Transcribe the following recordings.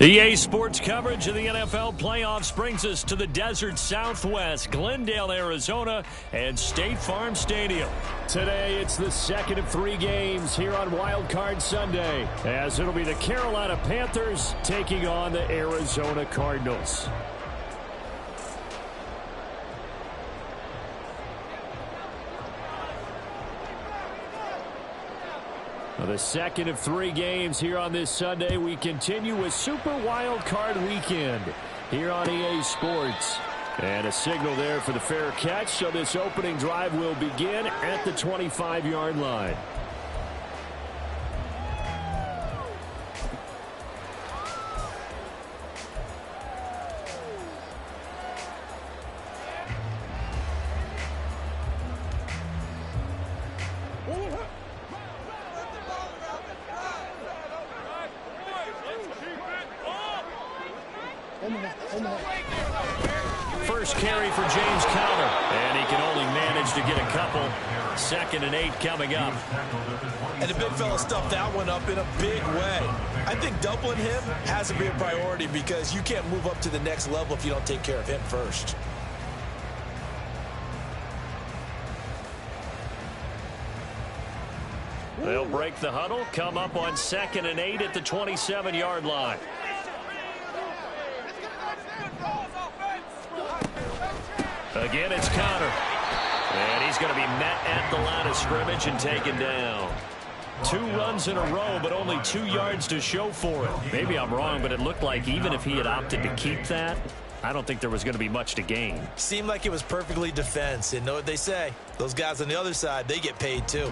EA Sports coverage of the NFL playoffs brings us to the desert Southwest, Glendale, Arizona, and State Farm Stadium. Today, it's the second of 3 games here on Wildcard Sunday, as it'll be the Carolina Panthers taking on the Arizona Cardinals. The second of 3 games here on this Sunday. We continue with Super Wildcard Weekend here on EA Sports. And a signal there for the fair catch, so this opening drive will begin at the 25-yard line. First carry for James Conner, and he can only manage to get a couple. 2nd and 8 coming up. And the big fella stuffed that one up in a big way. I think doubling him has to be a priority because you can't move up to the next level if you don't take care of him first. They'll break the huddle, come up on 2nd and 8 at the 27-yard line. Again, it's Conner. And he's going to be met at the line of scrimmage and taken down. 2 runs in a row, but only 2 yards to show for it. Maybe I'm wrong, but it looked like even if he had opted to keep that, I don't think there was going to be much to gain. Seemed like it was perfectly defense. And know what they say? Those guys on the other side, they get paid too.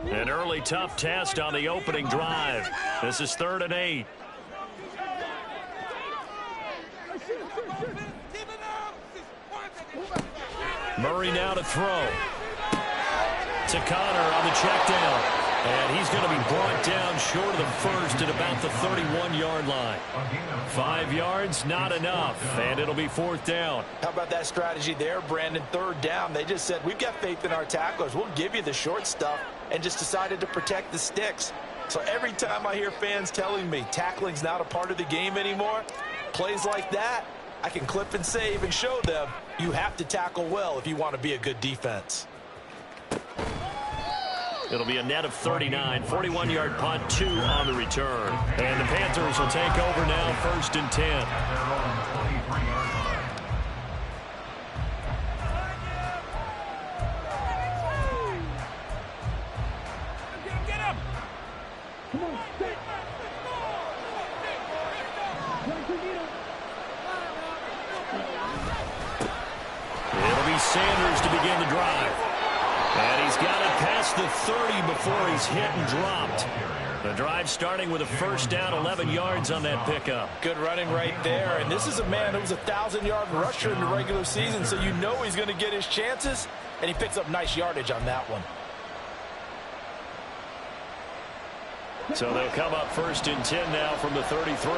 An early tough test on the opening drive. This is 3rd and 8. Murray now to throw. To Conner on the check down. And he's going to be brought down short of the first at about the 31-yard line. 5 yards, not enough, and it'll be 4th down. How about that strategy there, Brandon? 3rd down. They just said, we've got faith in our tacklers. We'll give you the short stuff, and just decided to protect the sticks. So every time I hear fans telling me tackling's not a part of the game anymore, plays like that, I can clip and save and show them you have to tackle well if you want to be a good defense. It'll be a net of 39, 41-yard punt, 2 on the return. And the Panthers will take over now, 1st and 10. It'll be Sanders to begin the drive. And he's got it past the 30 before he's hit and dropped. The drive starting with a 1st down, 11 yards on that pickup. Good running right there. And this is a man who was a 1,000-yard rusher in the regular season, so you know he's going to get his chances, and he picks up nice yardage on that one. So they'll come up 1st and 10 now from the 33.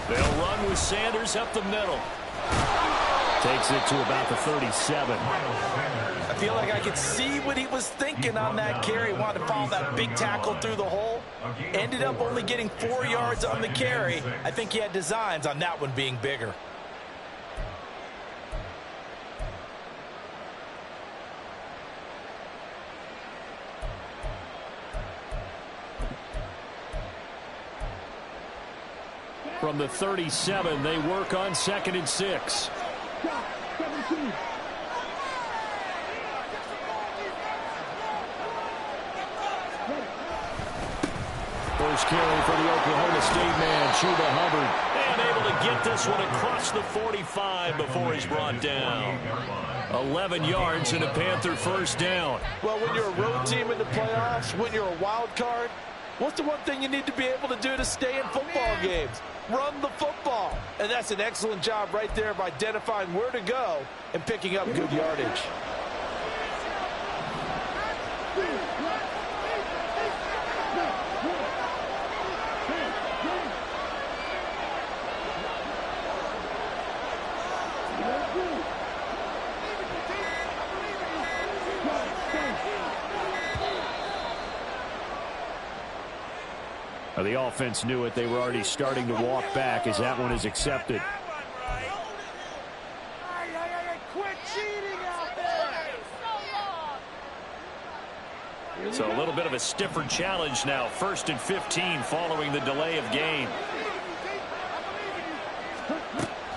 They'll run with Sanders up the middle. Takes it to about the 37. I feel like I could see what he was thinking on that carry. Wanted to follow that big tackle through the hole. Ended up only getting 4 yards on the carry. I think he had designs on that one being bigger. From the 37, they work on 2nd and 6. First carry for the Oklahoma State man, Chuba Hubbard. And able to get this one across the 45 before he's brought down. 11 yards and a Panther 1st down. Well, when you're a road team in the playoffs, when you're a wild card, What's the one thing you need to be able to do to stay in football games? Run the football. And that's an excellent job right there of identifying where to go and picking up good yardage. The offense knew it. They were already starting to walk back as that one is accepted. Quit cheating out there. So a little bit of a stiffer challenge now. 1st and 15 following the delay of game.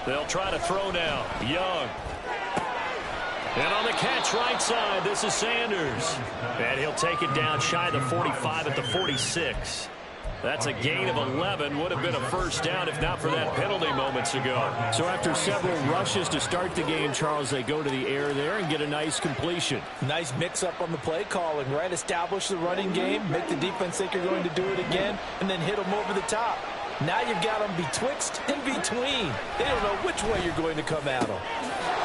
They'll try to throw now. Young. And on the catch right side, this is Sanders. And he'll take it down shy of the 45 at the 46. That's a gain of 11. Would have been a first down if not for that penalty moments ago. So after several rushes to start the game, Charles, they go to the air there and get a nice completion. Nice mix-up on the play calling, right? Establish the running game, make the defense think you're going to do it again, and then hit them over the top. Now you've got them betwixt and between. They don't know which way you're going to come at them.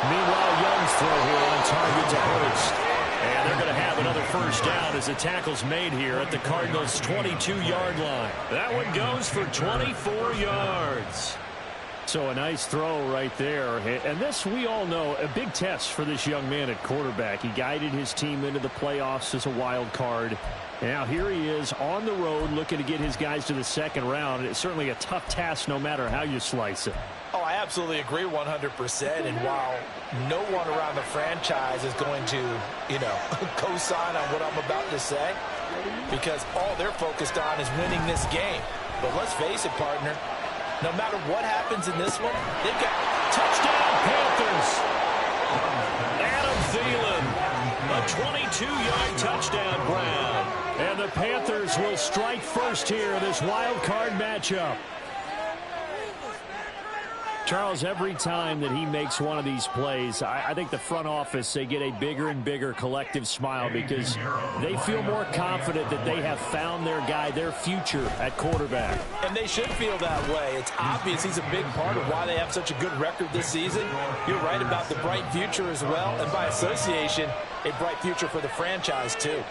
Meanwhile, Young's throw here on target to Hurst. And they're going to have another first down as the tackle's made here at the Cardinals' 22-yard line. That one goes for 24 yards. So a nice throw right there. And this, we all know, a big test for this young man at quarterback. He guided his team into the playoffs as a wild card. Now here he is on the road looking to get his guys to the second round. It's certainly a tough task no matter how you slice it. Oh, I absolutely agree 100%. And while no one around the franchise is going to, co-sign on what I'm about to say, because all they're focused on is winning this game. But let's face it, partner, no matter what happens in this one, they've got touchdown Panthers. Adam Thielen, a 22-yard touchdown grab. And the Panthers will strike first here in this wild card matchup. Charles, every time that he makes one of these plays, I think the front office, they get a bigger and bigger collective smile because they feel more confident that they have found their guy, their future at quarterback. And they should feel that way. It's obvious he's a big part of why they have such a good record this season. You're right about the bright future as well, and by association, a bright future for the franchise too.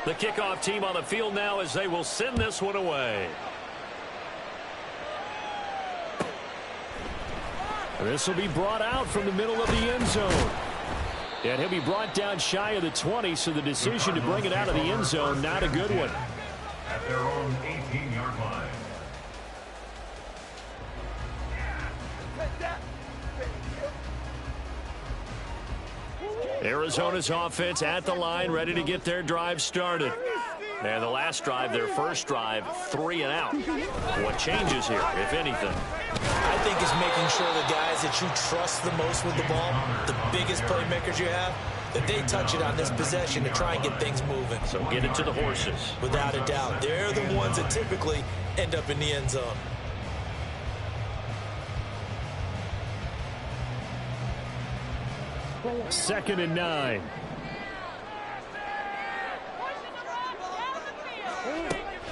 The kickoff team on the field now as they will send this one away. This will be brought out from the middle of the end zone. And he'll be brought down shy of the 20, so the decision to bring it out of the end zone, not a good one. At their own 18-yard line. Arizona's offense at the line, ready to get their drive started. And the last drive, their first drive, 3 and out. What changes here, if anything? I think it's making sure the guys that you trust the most with the ball, the biggest playmakers you have, that they touch it on this possession to try and get things moving. So get it to the horses. Without a doubt. They're the ones that typically end up in the end zone. Second and 9.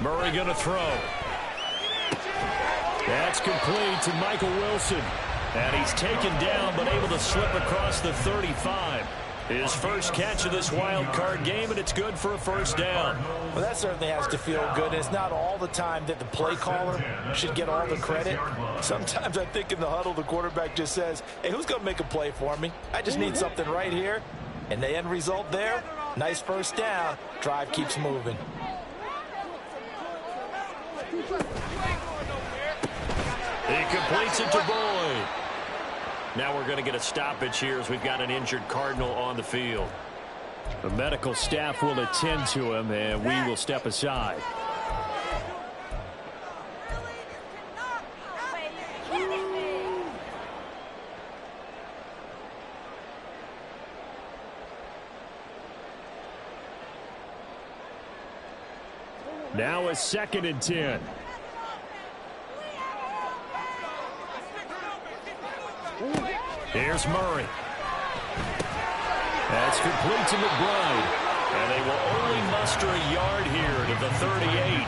Murray going to throw. That's complete to Michael Wilson. And he's taken down but able to slip across the 35. His first catch of this wild card game, and it's good for a first down. Well, that certainly has to feel good. And it's not all the time that the play caller should get all the credit. Sometimes I think in the huddle, the quarterback just says, hey, who's going to make a play for me? I just need something right here. And the end result there, nice first down. Drive keeps moving. He completes it to Boyd. Now we're going to get a stoppage here as we've got an injured Cardinal on the field. The medical staff will attend to him, and we will step aside. Now a 2nd and 10. Here's Murray. That's complete to McBride. And they will only muster a yard here to the 38.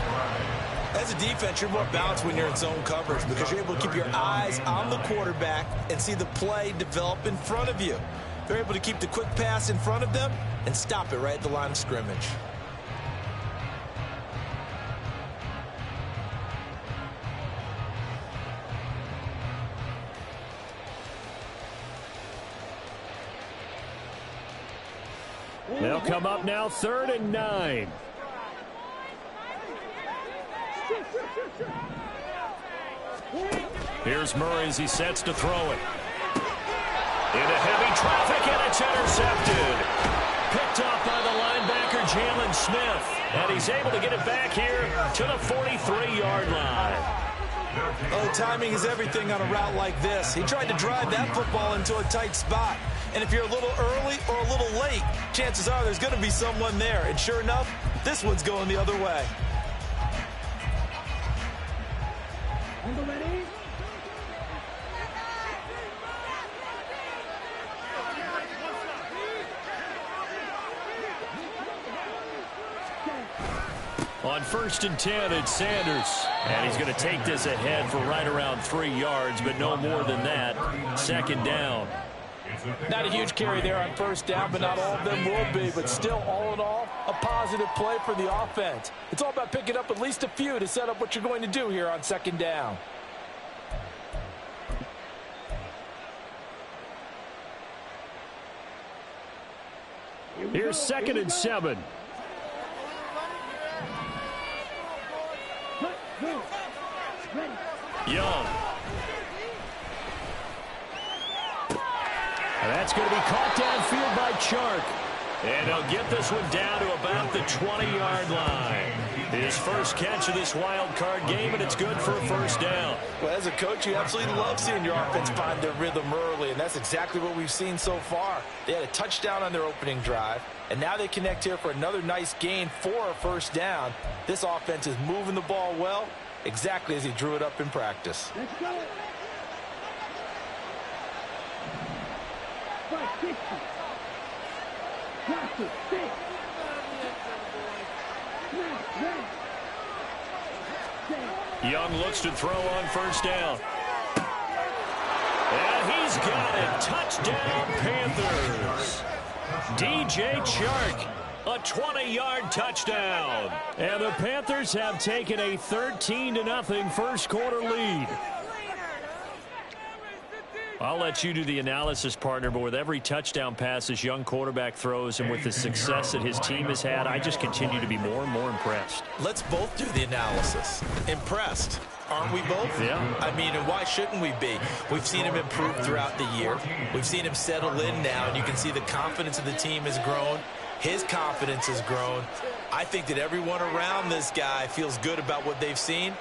As a defense, you're more balanced when you're in zone coverage because you're able to keep your eyes on the quarterback and see the play develop in front of you. They're able to keep the quick pass in front of them and stop it right at the line of scrimmage. They'll come up now 3rd and 9. Here's Murray as he sets to throw it. Into heavy traffic, and it's intercepted. Picked off by the linebacker, Jalen Smith. And he's able to get it back here to the 43-yard line. Oh, timing is everything on a route like this. He tried to drive that football into a tight spot. And if you're a little early or a little late, chances are there's going to be someone there. And sure enough, this one's going the other way. On 1st and 10, it's Sanders. And he's going to take this ahead for right around 3 yards, but no more than that. 2nd down. Not a huge carry there on 1st down, but not all of them will be. But still, all in all, a positive play for the offense. It's all about picking up at least a few to set up what you're going to do here on 2nd down. Here's 2nd and 7. Young. And that's going to be caught downfield by Chark. And he'll get this one down to about the 20-yard line. His first catch of this wild card game, and it's good for a 1st down. Well, as a coach, you absolutely love seeing your offense find their rhythm early, and that's exactly what we've seen so far. They had a touchdown on their opening drive, and now they connect here for another nice gain for a 1st down. This offense is moving the ball well, exactly as he drew it up in practice. Let's go. 560. Drop it. Stick. Young looks to throw on 1st down. And he's got it. Touchdown, Panthers. DJ Chark, a 20-yard touchdown. And the Panthers have taken a 13-0 first quarter lead. I'll let you do the analysis, partner, but with every touchdown pass this young quarterback throws and with the success that his team has had, I just continue to be more and more impressed. Let's both do the analysis. Impressed. Aren't we both? Yeah. I mean, and why shouldn't we be? We've seen him improve throughout the year. We've seen him settle in now, and you can see the confidence of the team has grown. His confidence has grown. I think that everyone around this guy feels good about what they've seen,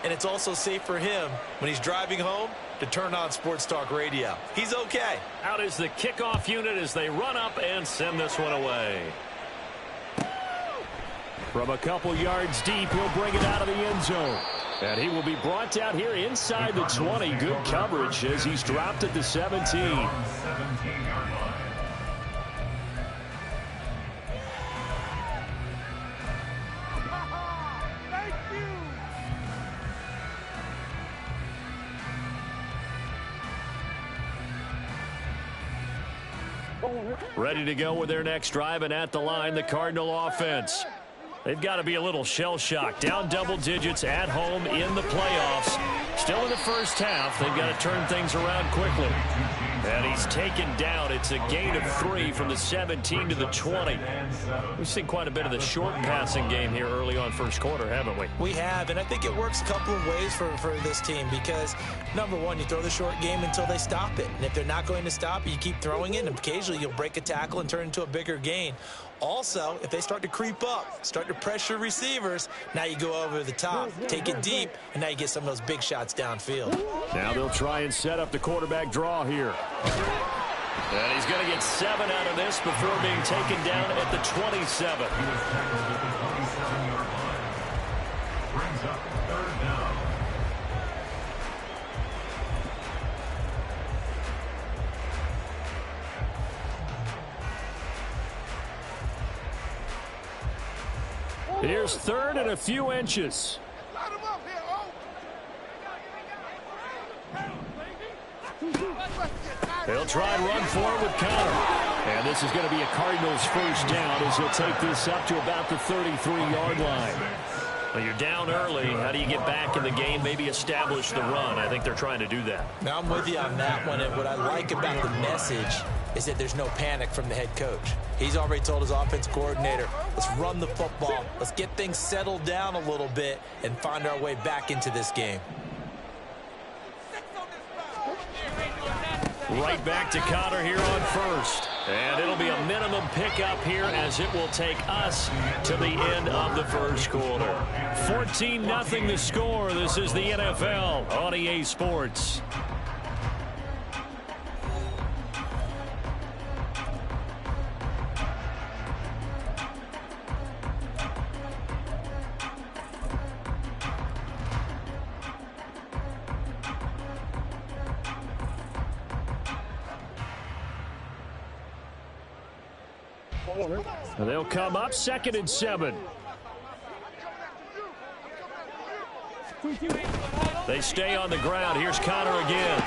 and it's also safe for him when he's driving home to turn on Sports Talk Radio. He's okay. Out is the kickoff unit as they run up and send this one away. From a couple yards deep, he'll bring it out of the end zone. And he will be brought down here inside the 20. Good coverage as he's dropped at the 17. Ready to go with their next drive, and at the line, the Cardinal offense. They've got to be a little shell-shocked. Down double digits at home in the playoffs. Still in the first half. They've got to turn things around quickly. And he's taken down. It's a gain of 3 from the 17 to the 20. We've seen quite a bit of the short passing game here early on first quarter, haven't we? We have, and I think it works a couple of ways for this team because, number one, you throw the short game until they stop it. And if they're not going to stop it, you keep throwing it, and occasionally you'll break a tackle and turn into a bigger gain. Also, if they start to creep up, start to pressure receivers, now you go over the top, take it deep, and now you get some of those big shots downfield. Now they'll try and set up the quarterback draw here. And he's going to get 7 out of this before being taken down at the 27. Brings up 3rd down. Here's third and a few inches. He'll try and run forward with Connor. And this is going to be a Cardinals first down as he'll take this up to about the 33-yard line. Well, you're down early. How do you get back in the game, maybe establish the run? I think they're trying to do that. Now, I'm with you on that one, and what I like about the message is that there's no panic from the head coach. He's already told his offense coordinator, let's run the football, let's get things settled down a little bit and find our way back into this game. Right back to Connor here on first. And it'll be a minimum pickup here as it will take us to the end of the first quarter. 14-0 the score. This is the NFL on EA Sports. They'll come up 2nd and 7. They stay on the ground. Here's Connor again.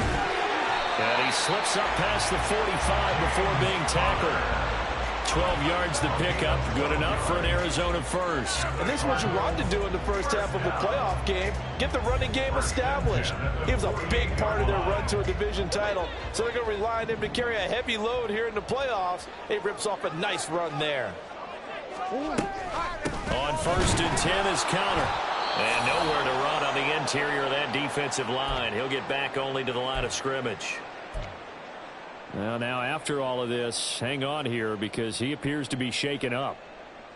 And he slips up past the 45 before being tackled. 12 yards to pick up. Good enough for an Arizona first. And this is what you want to do in the first half of a playoff game. Get the running game established. He was a big part of their run to a division title. So they're going to rely on him to carry a heavy load here in the playoffs. He rips off a nice run there. On 1st and 10 is Connor. And nowhere to run on the interior of that defensive line. He'll get back only to the line of scrimmage. Well, now after all of this, hang on here because he appears to be shaken up.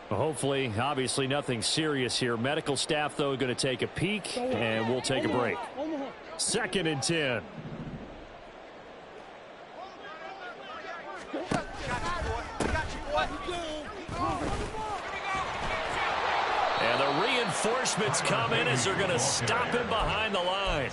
Hopefully, obviously nothing serious here. Medical staff, though, going to take a peek, and we'll take a break. 2nd and 10. And the reinforcements come in as they're going to stop him behind the line.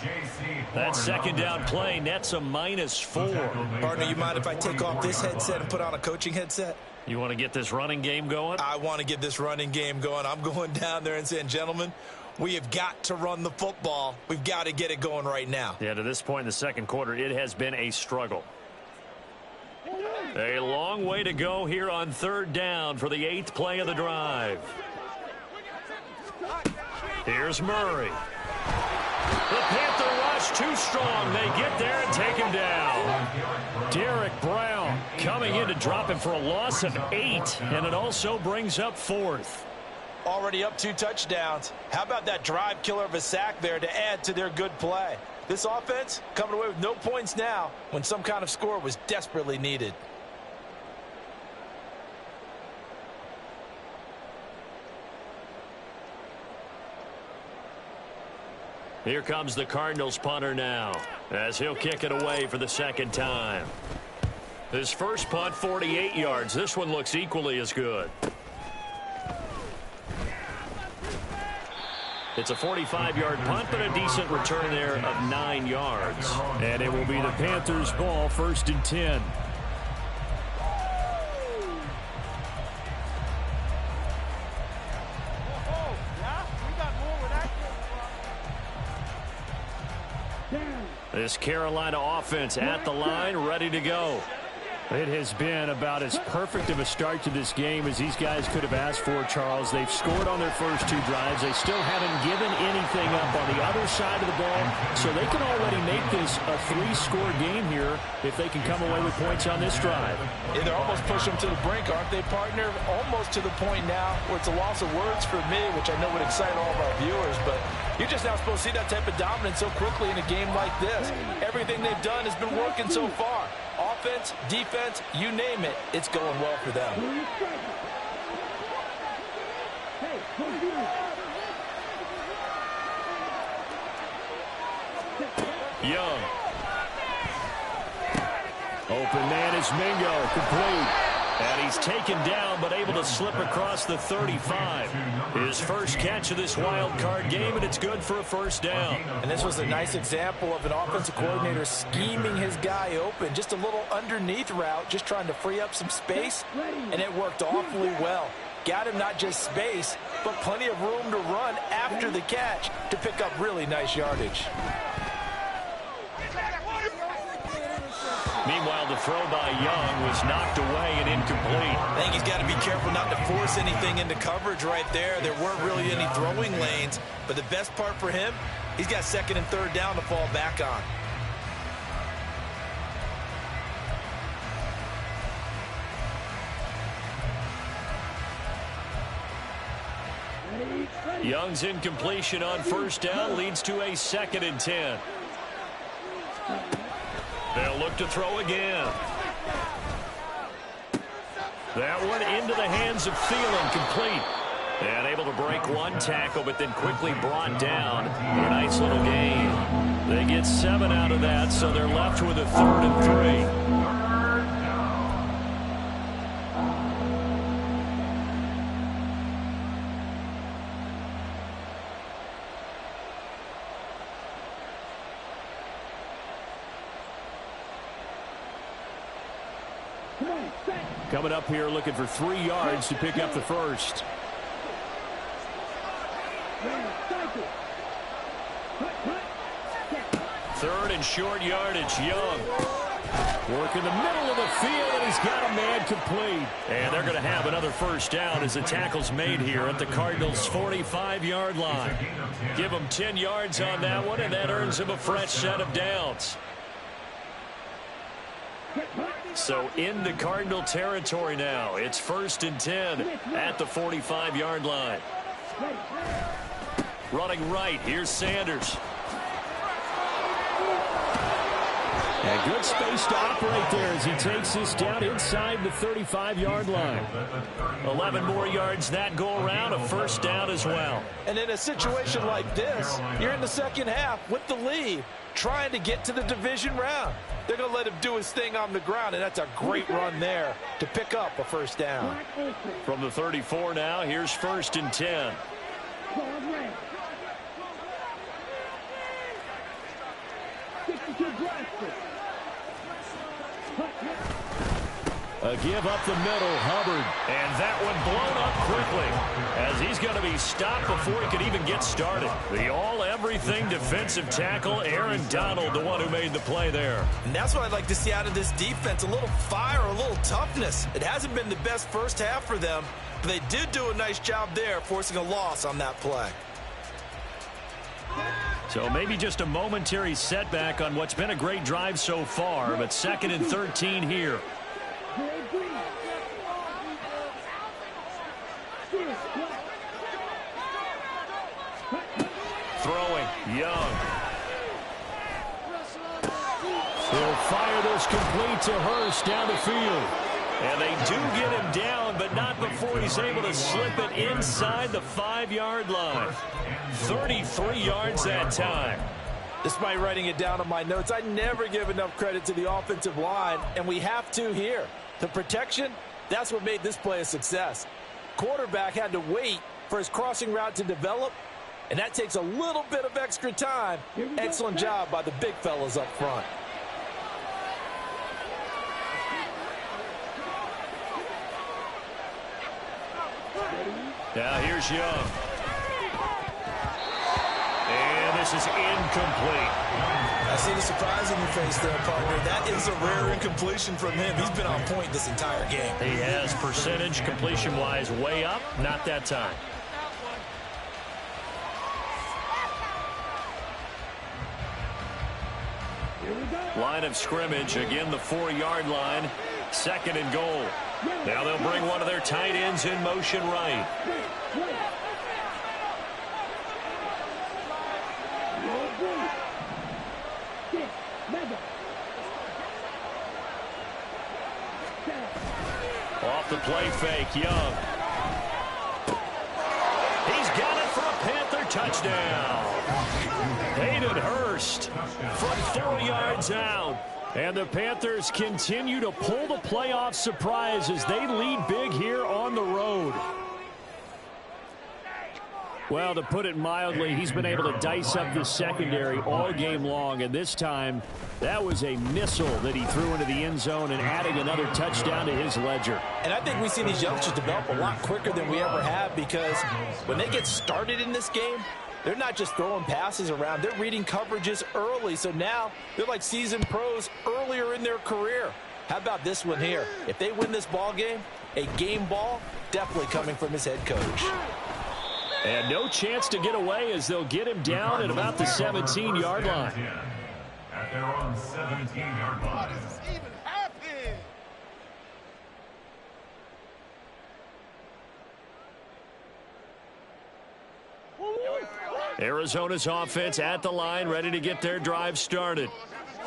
That 2nd down play nets a -4. Partner, you mind if I take off this headset and put on a coaching headset? You want to get this running game going? I want to get this running game going. I'm going down there and saying, gentlemen, we have got to run the football. We've got to get it going right now. Yeah, to this point in the second quarter, it has been a struggle. A long way to go here on 3rd down for the 8th play of the drive. Here's Murray. The Panther rush too strong. They get there and take him down. Derek Brown coming in to drop him for a loss of 8, and it also brings up 4th. Already up 2 touchdowns. How about that drive killer of a sack there to add to their good play? This offense coming away with no points now when some kind of score was desperately needed. Here comes the Cardinals punter now as he'll kick it away for the 2nd time. His first punt, 48 yards. This one looks equally as good. It's a 45-yard punt, but a decent return there of 9 yards. And it will be the Panthers' ball, 1st and 10. This Carolina offense at the line, ready to go. It has been about as perfect of a start to this game as these guys could have asked for, Charles. They've scored on their first 2 drives. They still haven't given anything up on the other side of the ball, so they can already make this a 3-score game here if they can come away with points on this drive. Yeah, they're almost pushing them to the brink, aren't they, partner? Almost to the point now where it's a loss of words for me, which I know would excite all of our viewers, but you're just not supposed to see that type of dominance so quickly in a game like this. Everything they've done has been working so far. Offense, defense, you name it, it's going well for them. Young. Open man is Mingo, complete. And he's taken down, but able to slip across the 35. His first catch of this wild card game, and it's good for a 1st down. And this was a nice example of an offensive coordinator scheming his guy open. Just a little underneath route, just trying to free up some space, and it worked awfully well. Got him not just space, but plenty of room to run after the catch to pick up really nice yardage. Meanwhile, the throw by Young was knocked away and incomplete. I think he's got to be careful not to force anything into coverage right there. There weren't really any throwing lanes, but the best part for him, he's got second and third down to fall back on. Young's incompletion on first down leads to a 2nd and 10. They'll look to throw again. That one into the hands of Thielen, complete. And able to break one tackle, but then quickly brought down. A nice little gain. They get 7 out of that, so they're left with a 3rd and 3. Coming up here looking for 3 yards to pick up the first. Third and short yardage. Young working the middle of the field, and he's got a man complete. And they're going to have another first down as the tackle's made here at the Cardinals' 45-yard line. Give them 10 yards on that one, and that earns him a fresh set of downs. So into Cardinal territory now. It's 1st and 10 at the 45-yard line. Running right, here's Sanders. And good space to operate there as he takes this down inside the 35-yard line. 11 more yards that go around, a first down as well. And in a situation like this, you're in the second half with the lead, trying to get to the division round. They're going to let him do his thing on the ground, and that's a great run there to pick up a first down. From the 34 now, here's 1st and 10. A give up the middle, Hubbard. And that one blown up quickly as he's going to be stopped before he could even get started. The all-everything defensive tackle, Aaron Donald, the one who made the play there. And that's what I'd like to see out of this defense, a little fire, a little toughness. It hasn't been the best first half for them, but they did do a nice job there, forcing a loss on that play. So maybe just a momentary setback on what's been a great drive so far, but 2nd and 13 here. Throwing, Young. They'll fire this complete to Hurst down the field. And they do get him down, but not before he's able to slip it inside the 5-yard line. 33 yards that time. Despite writing it down on my notes, I never give enough credit to the offensive line, and we have to here. The protection, that's what made this play a success. Quarterback had to wait for his crossing route to develop, and that takes a little bit of extra time. Excellent job by the big fellas up front. Now here's Young. And this is incomplete. I see the surprise in your face there, partner. That is a rare incompletion from him. He's been on point this entire game. He has percentage completion-wise way up. Not that time. Line of scrimmage, again the 4-yard line. 2nd and goal. Now they'll bring one of their tight ends in motion right. Off the play fake, Young. He's got it for a Panther touchdown. Hayden Hurst from 4 yards out. And the Panthers continue to pull the playoff surprise as they lead big here on the road. Well, to put it mildly, he's been able to dice up the secondary all game long, and this time that was a missile that he threw into the end zone and adding another touchdown to his ledger. And I think we see these youngsters develop a lot quicker than we ever have, because when they get started in this game, they're not just throwing passes around. They're reading coverages early, so now they're like seasoned pros earlier in their career. How about this one here? If they win this ball game, a game ball definitely coming from his head coach. And no chance to get away as they'll get him down at about the 17-yard line. At their own 17-yard line. How does this even happen? Arizona's offense at the line, ready to get their drive started.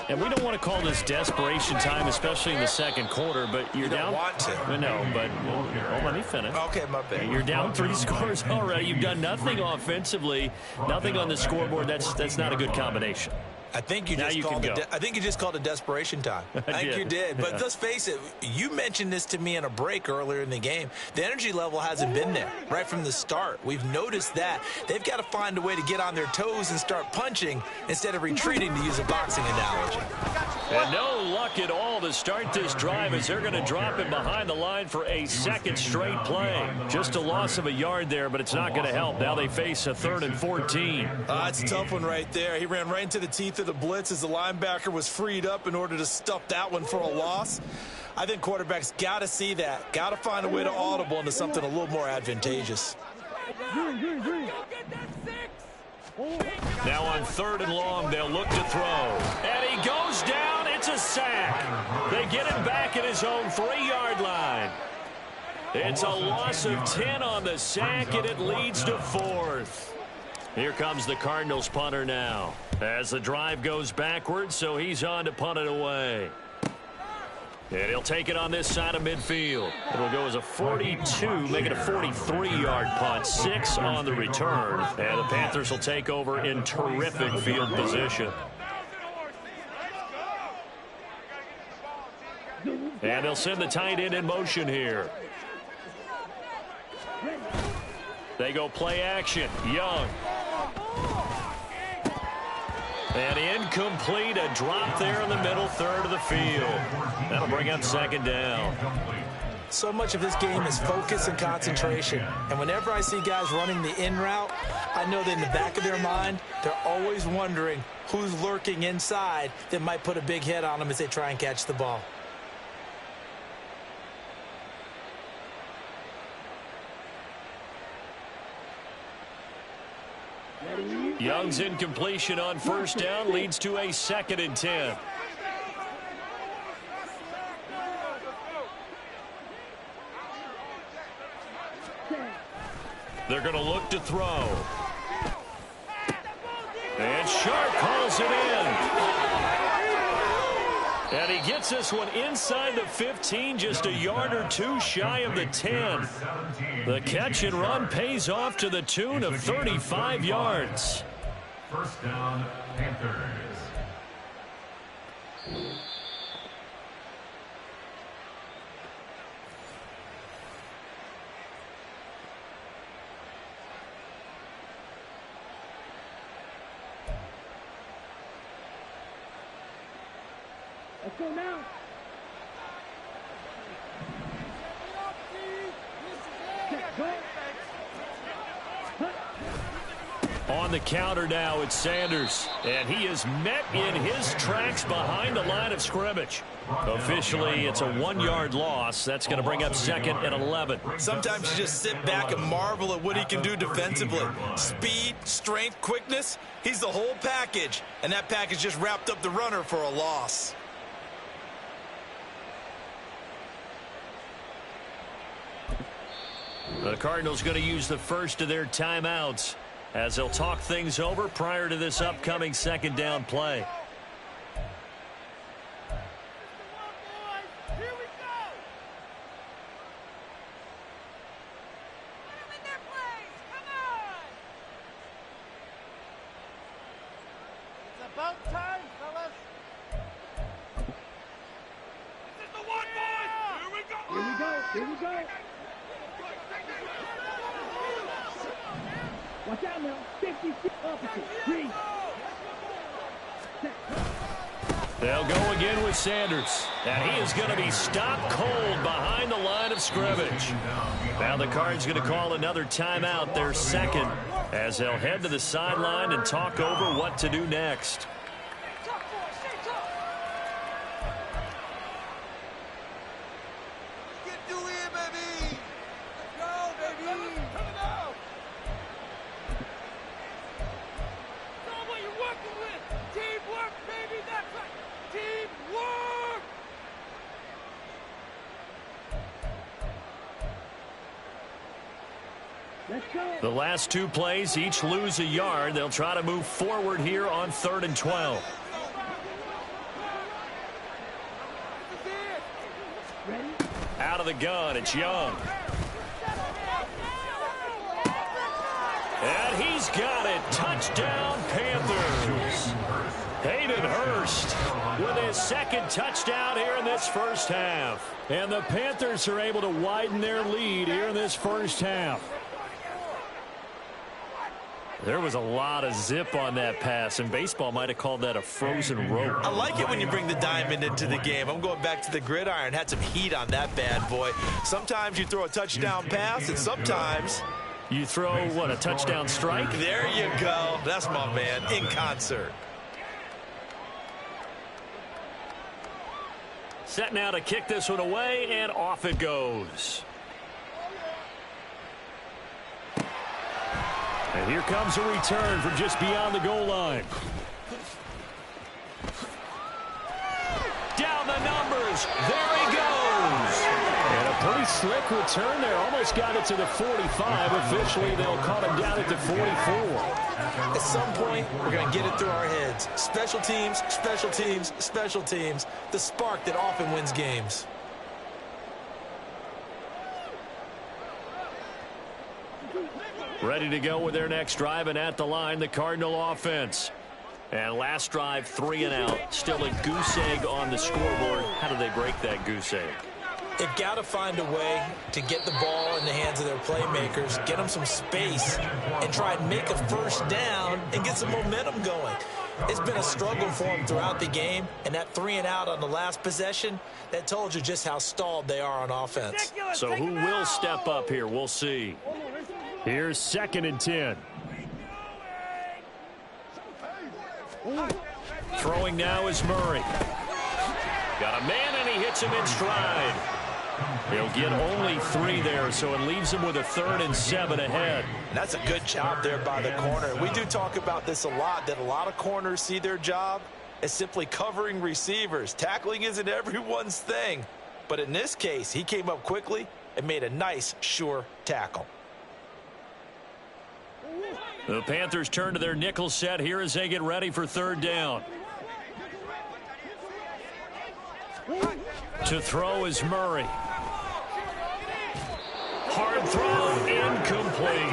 And we don't want to call this desperation time, especially in the second quarter, but you're down. You don't want to. No, but well, let me finish. Okay, my bad. You're down 3 scores already. You've done nothing offensively, nothing on the scoreboard. That's not a good combination. I think you just called it desperation time. I think you did. But let's face it, you mentioned this to me in a break earlier in the game. The energy level hasn't been there right from the start. We've noticed that. They've got to find a way to get on their toes and start punching instead of retreating, to use a boxing analogy. And no luck at all to start this drive, as they're going to drop him behind the line for a second straight play. Just a loss of a yard there, but it's not going to help. Now they face a 3rd and 14. It's a tough one right there. He ran right into the teeth of the blitz as the linebacker was freed up in order to stuff that one for a loss. I think quarterbacks got to see that. Got to find a way to audible into something a little more advantageous. Now on 3rd and long, they'll look to throw. And he goes down. It's a sack. They get him back at his own 3-yard line. It's a loss of 10 on the sack, and it leads to 4th. Here comes the Cardinals punter now, as the drive goes backwards, so he's on to punt it away. And he'll take it on this side of midfield. It'll go as a 42, make it a 43-yard punt, 6 on the return. And the Panthers will take over in terrific field position. And they'll send the tight end in motion here. They go play action. Young. And incomplete, a drop there in the middle third of the field. That'll bring up 2nd down. So much of this game is focus and concentration. And whenever I see guys running the in route, I know that in the back of their mind, they're always wondering who's lurking inside that might put a big hit on them as they try and catch the ball. Young's incompletion on 1st down leads to a 2nd and 10. They're going to look to throw. And Sharp calls it in. And he gets this one inside the 15, just a yard or 2 shy of the 10. The catch and run pays off to the tune of 35 yards. 1st down, Panthers. Let's go now. On the counter now, it's Sanders. And he is met in his tracks behind the line of scrimmage. Officially, it's a 1-yard loss. That's going to bring up 2nd and 11. Sometimes you just sit back and marvel at what he can do defensively. Speed, strength, quickness. He's the whole package. And that package just wrapped up the runner for a loss. The Cardinals going to use the first of their timeouts as they'll talk things over prior to this upcoming 2nd down play. It's about time, fellas. This is the one, boys. Here we go. Here we go. Here we go. Watch out now. 50 opposite. 3. They'll go again with Sanders. And he is going to be stopped cold behind the line of scrimmage. Now the Cards going to call another timeout, their second, as they'll head to the sideline and talk over what to do next. The last two plays each lose a yard. They'll try to move forward here on 3rd and 12. Out of the gun, it's Young. And he's got it. Touchdown, Panthers. Hayden Hurst with his second touchdown here in this first half. And the Panthers are able to widen their lead here in this first half. There was a lot of zip on that pass, and baseball might have called that a frozen rope. I like it when you bring the diamond into the game. I'm going back to the gridiron. Had some heat on that bad boy. Sometimes you throw a touchdown pass, and sometimes you throw, what, a touchdown strike? There you go. That's my man, in concert. Set now to kick this one away, and off it goes. And here comes a return from just beyond the goal line. Down the numbers. There he goes. And a pretty slick return there. Almost got it to the 45. Officially, they'll call him down at the 44. At some point, we're going to get it through our heads. Special teams, special teams, special teams. The spark that often wins games. Ready to go with their next drive, and at the line, the Cardinal offense. And last drive, 3 and out. Still a goose egg on the scoreboard. How do they break that goose egg? They've got to find a way to get the ball in the hands of their playmakers, get them some space, and try and make a first down and get some momentum going. It's been a struggle for them throughout the game, and that 3 and out on the last possession, that told you just how stalled they are on offense. So who will step up here? We'll see. Here's 2nd and 10. Throwing now is Murray. Got a man, and he hits him in stride. He'll get only 3 there, so it leaves him with a 3rd and 7 ahead. And that's a good job there by the corner. We do talk about this a lot, that a lot of corners see their job as simply covering receivers. Tackling isn't everyone's thing. But in this case, he came up quickly and made a nice, sure tackle. The Panthers turn to their nickel set here as they get ready for 3rd down. To throw is Murray. Hard throw, incomplete.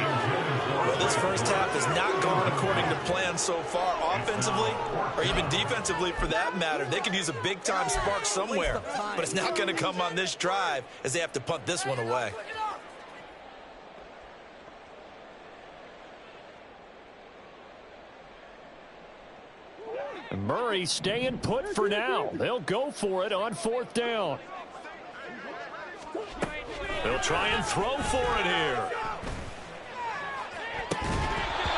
Well, this first half has not gone according to plan so far, offensively or even defensively for that matter. They could use a big-time spark somewhere, but it's not going to come on this drive as they have to punt this one away. Murray staying put for now. They'll go for it on 4th down. They'll try and throw for it here.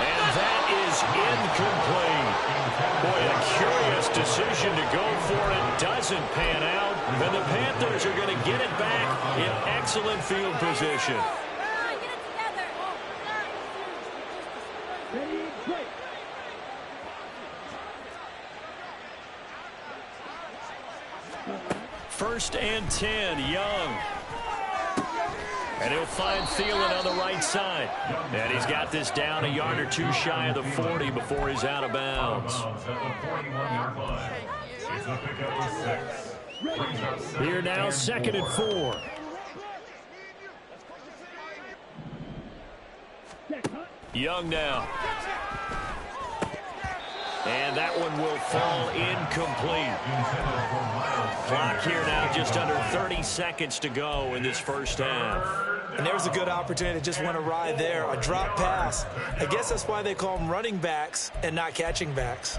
And that is incomplete. Boy, a curious decision to go for it. Doesn't pan out. And the Panthers are going to get it back in excellent field position. First and 10, Young. And he'll find Thielen on the right side. And he's got this down a yard or 2 shy of the 40 before he's out of bounds. Here now, 2nd and 4. Young now. And that one will fall incomplete. Clock here now, just under 30 seconds to go in this first half. And there was a good opportunity that just went awry there, a drop pass. I guess that's why they call them running backs and not catching backs.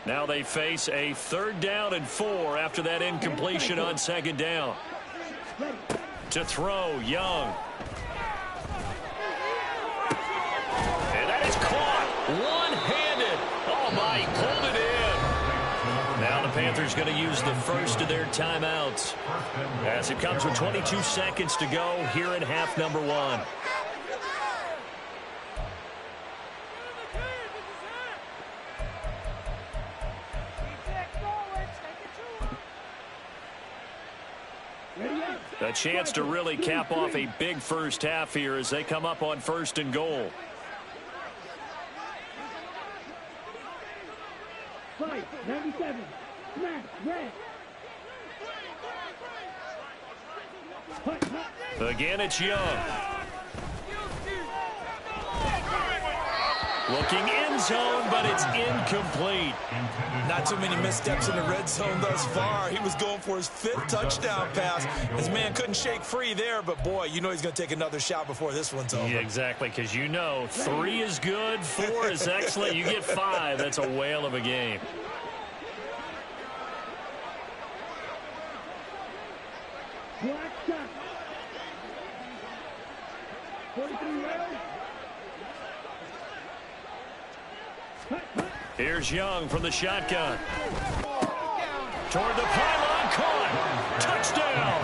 Now they face a 3rd down and 4 after that incompletion on 2nd down. To throw, Young. And that is caught one-handed. Oh, my, he pulled it in. Now the Panthers going to use the first of their timeouts as it comes with 22 seconds to go here in half number 1. A chance to really cap off a big first half here as they come up on 1st and goal. Fight, 97, smash, red. Again, it's Young. Looking end zone, but it's incomplete. Not too many missteps in the red zone thus far. He was going for his 5th touchdown pass. His man couldn't shake free there, but boy, you know he's going to take another shot before this one's over. Yeah, exactly, because you know 3 is good, 4 is excellent. You get 5, that's a whale of a game. Black shot. 43 yards. Here's Young from the shotgun. Toward the pylon, caught. Touchdown.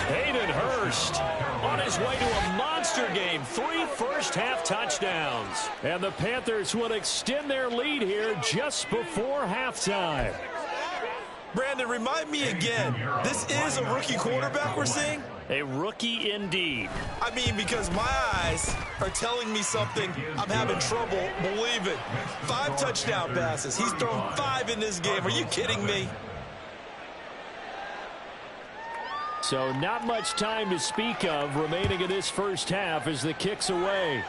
Hayden Hurst on his way to a monster game. 3 first-half touchdowns. And the Panthers will extend their lead here just before halftime. Brandon, remind me again, this is a rookie quarterback we're seeing? A rookie indeed. I mean, because my eyes are telling me something I'm having trouble believing. 5 touchdown passes. He's thrown 5 in this game. Are you kidding me? So not much time to speak of remaining in this first half as the kick's away.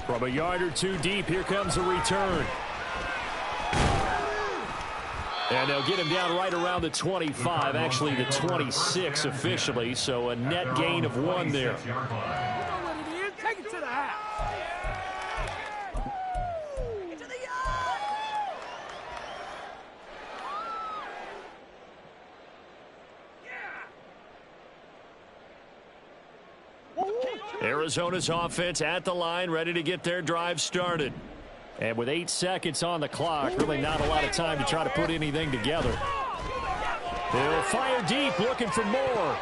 From a yard or 2 deep, here comes a return. And they'll get him down right around the 25, actually the 26 officially, so a net gain of 1 there. Take it to the house. Into the yard. Arizona's offense at the line, ready to get their drive started. And with 8 seconds on the clock, really not a lot of time to try to put anything together. They'll fire deep, looking for more.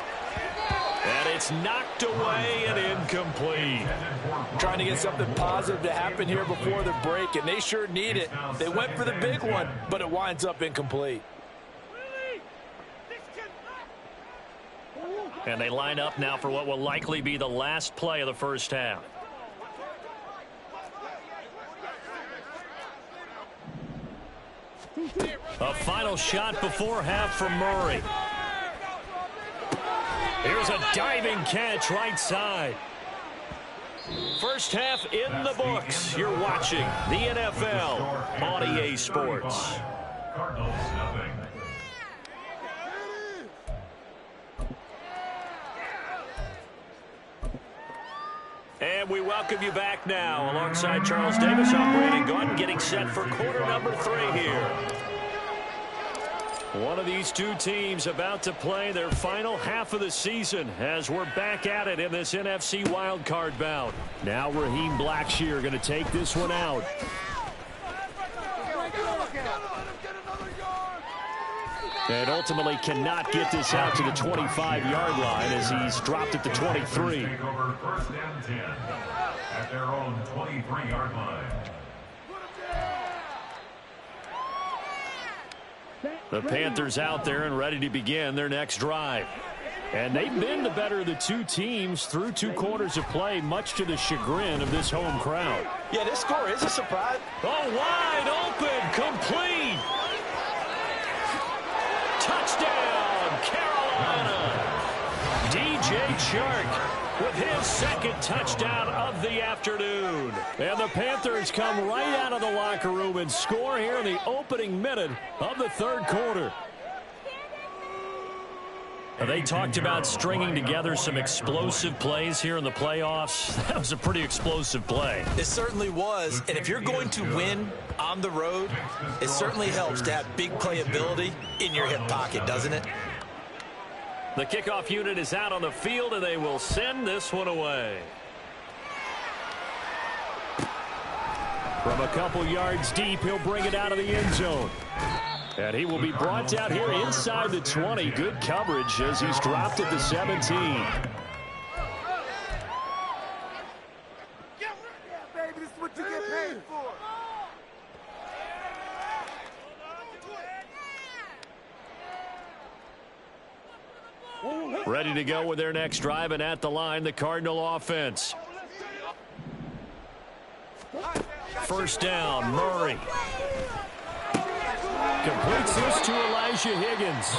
And it's knocked away and incomplete. Trying to get something positive to happen here before the break, and they sure need it. They went for the big one, but it winds up incomplete. And they line up now for what will likely be the last play of the first half. A final shot before half from Murray. Here's a diving catch right side. First half in the books. You're watching the NFL on EA Sports. Cardinals nothing. And we welcome you back now. Alongside Charles Davis, I'm Brandon Gordon, getting set for quarter number 3 here. One of these 2 teams about to play their final half of the season as we're back at it in this NFC Wildcard bout. Now Raheem Blackshear going to take this one out. And ultimately cannot get this out to the 25-yard line as he's dropped at the 23. Take over 1st and 10 at their own 23-yard line. The Panthers out there and ready to begin their next drive. And they've been the better of the 2 teams through 2 quarters of play, much to the chagrin of this home crowd. Yeah, this score is a surprise. Oh, wide open, complete. Touchdown, Carolina. DJ Chark with his second touchdown of the afternoon. And the Panthers come right out of the locker room and score here in the opening minute of the third quarter. They talked about stringing together some explosive plays here in the playoffs. That was a pretty explosive play. It certainly was. And if you're going to win on the road, it certainly helps to have big playability in your hip pocket, doesn't it? The kickoff unit is out on the field, and they will send this one away. From a couple yards deep, he'll bring it out of the end zone. And he will be brought down here inside the 20. Good coverage as he's dropped at the 17. Baby, this is what you get paid for. Ready to go with their next drive, and at the line, the Cardinal offense. First down, Murray. Completes this to Elijah Higgins.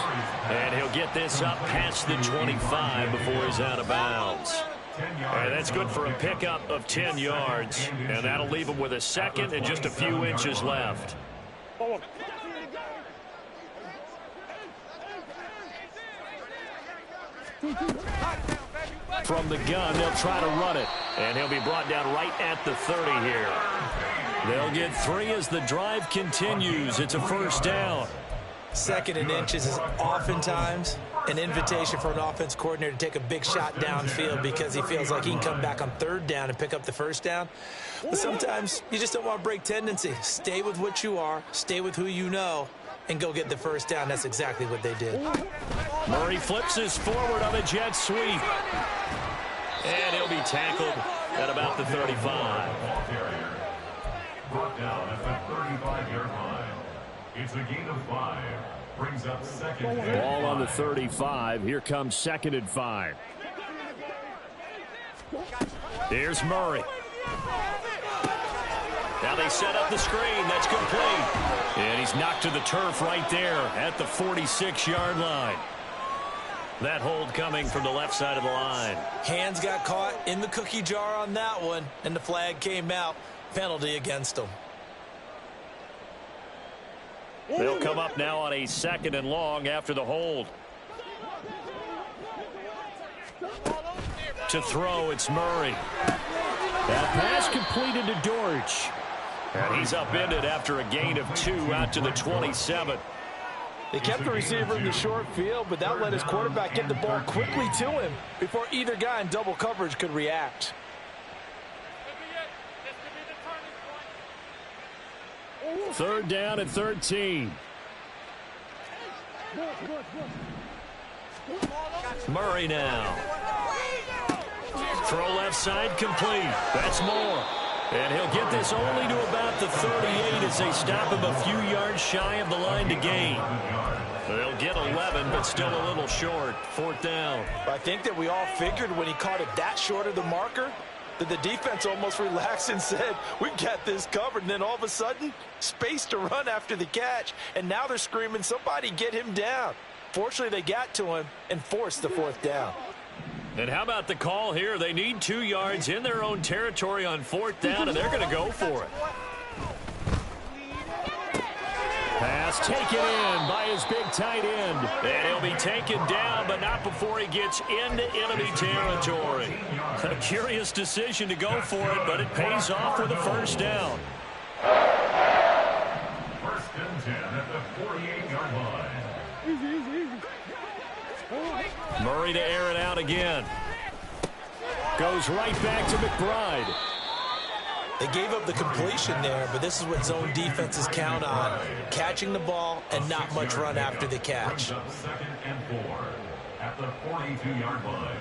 And he'll get this up past the 25 before he's out of bounds. And that's good for a pickup of 10 yards. And that'll leave him with a second and just a few inches left. From the gun, they'll try to run it. And he'll be brought down right at the 30 here. They'll get 3 as the drive continues. It's a first down. Second and inches is oftentimes an invitation for an offense coordinator to take a big shot downfield because he feels like he can come back on third down and pick up the first down. But sometimes you just don't want to break tendency. Stay with what you are, stay with who you know, and go get the first down. That's exactly what they did. Murray flips his forward on a jet sweep. And he'll be tackled at about the 35. Brought down at the 35-yard line. It's a gain of 5. Brings up second. Ball on the 35. Here comes 2nd and 5. Here's Murray. Now they set up the screen. That's complete. And he's knocked to the turf right there at the 46-yard line. That hold coming from the left side of the line. Hands got caught in the cookie jar on that one, and the flag came out. Penalty against them. They'll come up now on a 2nd and long after the hold. To throw, it's Murray. That pass completed to Dortch. And he's upended after a gain of 2 out to the 27. They kept the receiver in the short field, but that let his quarterback get the ball quickly to him before either guy in double coverage could react. Third down and 13. Murray now. Throw left side complete. That's more. And he'll get this only to about the 38 as they stop him a few yards shy of the line to gain. They'll get 11, but still a little short. 4th down. I think that we all figured when he caught it that short of the marker that the defense almost relaxed and said, we've got this covered. And then all of a sudden, space to run after the catch. And now they're screaming, somebody get him down. Fortunately, they got to him and forced the 4th down. And how about the call here? They need 2 yards in their own territory on 4th down, and they're going to go for it. Pass taken in by his big tight end. And he'll be taken down, but not before he gets into enemy territory. A curious decision to go for it, but it pays off with a first down. 1st and 10 at the 48-yard line. Murray to air it out again. Goes right back to McBride. They gave up the completion there, but this is what zone defenses count on. Catching the ball and not much run after the catch. 2nd and 4 at the 42-yard line.